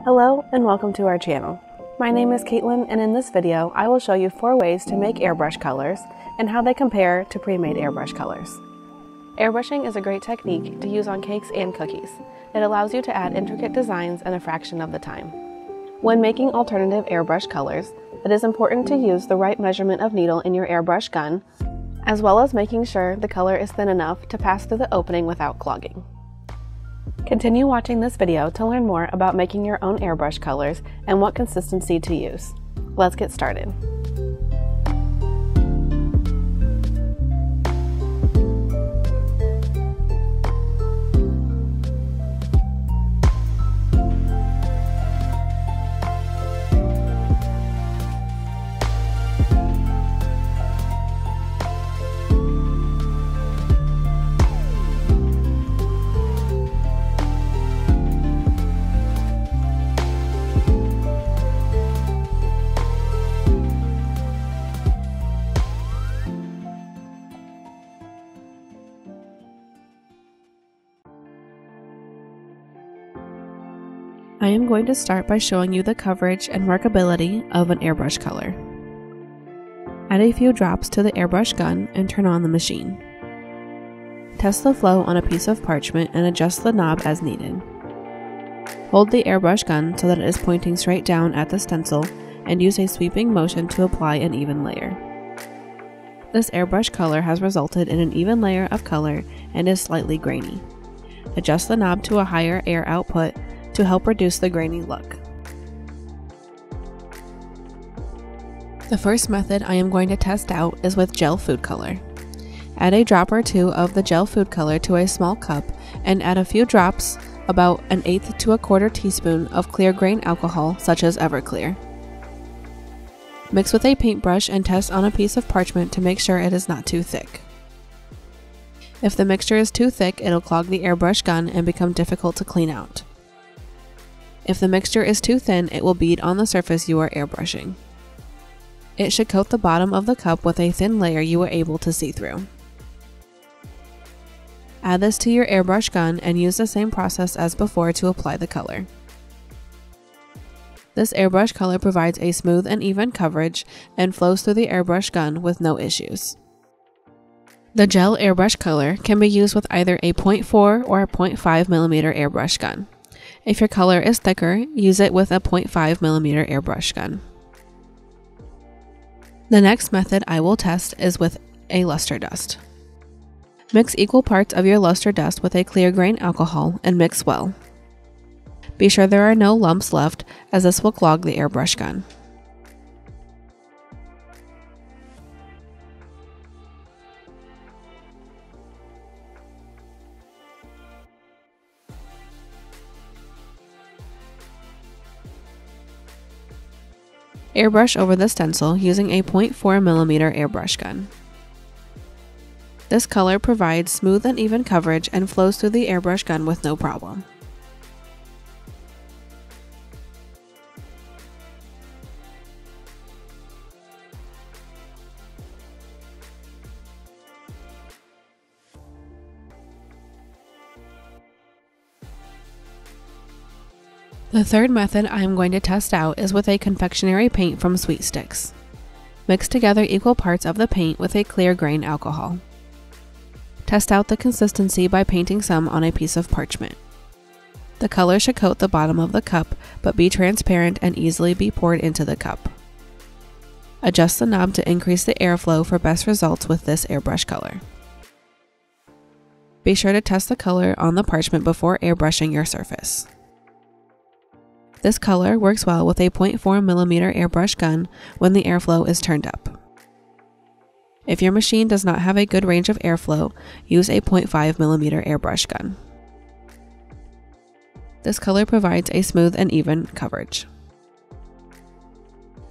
Hello and welcome to our channel. My name is Caitlin, and in this video I will show you 4 ways to make airbrush colors and how they compare to pre-made airbrush colors. Airbrushing is a great technique to use on cakes and cookies. It allows you to add intricate designs in a fraction of the time. When making alternative airbrush colors, it is important to use the right measurement of needle in your airbrush gun, as well as making sure the color is thin enough to pass through the opening without clogging. Continue watching this video to learn more about making your own airbrush colors and what consistency to use. Let's get started. I am going to start by showing you the coverage and workability of an airbrush color. Add a few drops to the airbrush gun and turn on the machine. Test the flow on a piece of parchment and adjust the knob as needed. Hold the airbrush gun so that it is pointing straight down at the stencil and use a sweeping motion to apply an even layer. This airbrush color has resulted in an even layer of color and is slightly grainy. Adjust the knob to a higher air output to help reduce the grainy look. The first method I am going to test out is with gel food color. Add a drop or two of the gel food color to a small cup and add a few drops, about 1/8 to 1/4 teaspoon of clear grain alcohol such as Everclear. Mix with a paintbrush and test on a piece of parchment to make sure it is not too thick. If the mixture is too thick, it'll clog the airbrush gun and become difficult to clean out. If the mixture is too thin, it will bead on the surface you are airbrushing. It should coat the bottom of the cup with a thin layer you are able to see through. Add this to your airbrush gun and use the same process as before to apply the color. This airbrush color provides a smooth and even coverage and flows through the airbrush gun with no issues. The gel airbrush color can be used with either a 0.4 or a 0.5mm airbrush gun. If your color is thicker, use it with a 0.5mm airbrush gun. The next method I will test is with a luster dust. Mix equal parts of your luster dust with a clear grain alcohol and mix well. Be sure there are no lumps left, as this will clog the airbrush gun. Airbrush over the stencil using a 0.4mm airbrush gun. This color provides smooth and even coverage and flows through the airbrush gun with no problem. The third method I am going to test out is with a confectionery paint from Sweet Sticks. Mix together equal parts of the paint with a clear grain alcohol. Test out the consistency by painting some on a piece of parchment. The color should coat the bottom of the cup, but be transparent and easily be poured into the cup. Adjust the knob to increase the airflow for best results with this airbrush color. Be sure to test the color on the parchment before airbrushing your surface. This color works well with a 0.4mm airbrush gun when the airflow is turned up. If your machine does not have a good range of airflow, use a 0.5mm airbrush gun. This color provides a smooth and even coverage.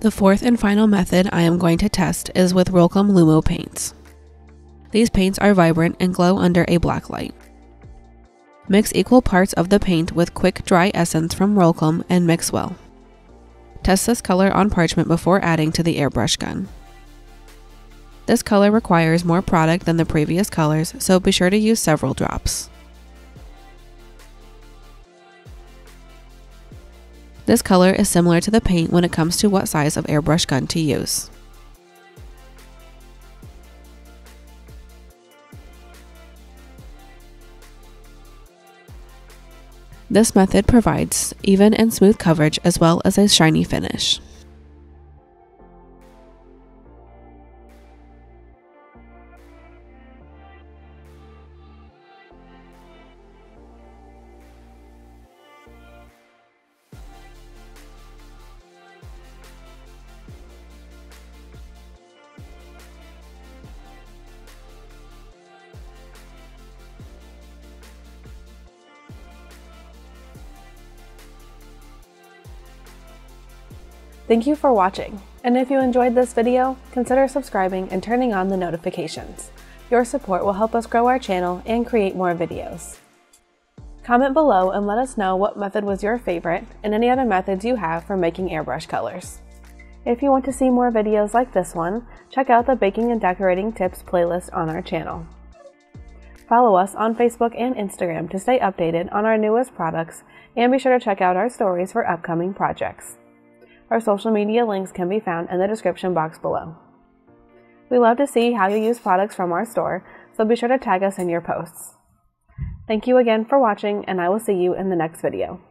The fourth and final method I am going to test is with Rolkem Lumo paints. These paints are vibrant and glow under a black light. Mix equal parts of the paint with quick dry essence from Rolkem and mix well. Test this color on parchment before adding to the airbrush gun. This color requires more product than the previous colors, so be sure to use several drops. This color is similar to the paint when it comes to what size of airbrush gun to use. This method provides even and smooth coverage as well as a shiny finish. Thank you for watching, and if you enjoyed this video, consider subscribing and turning on the notifications. Your support will help us grow our channel and create more videos. Comment below and let us know what method was your favorite and any other methods you have for making airbrush colors. If you want to see more videos like this one, check out the Baking and Decorating Tips playlist on our channel. Follow us on Facebook and Instagram to stay updated on our newest products, and be sure to check out our stories for upcoming projects. Our social media links can be found in the description box below. We love to see how you use products from our store, so be sure to tag us in your posts. Thank you again for watching, and I will see you in the next video.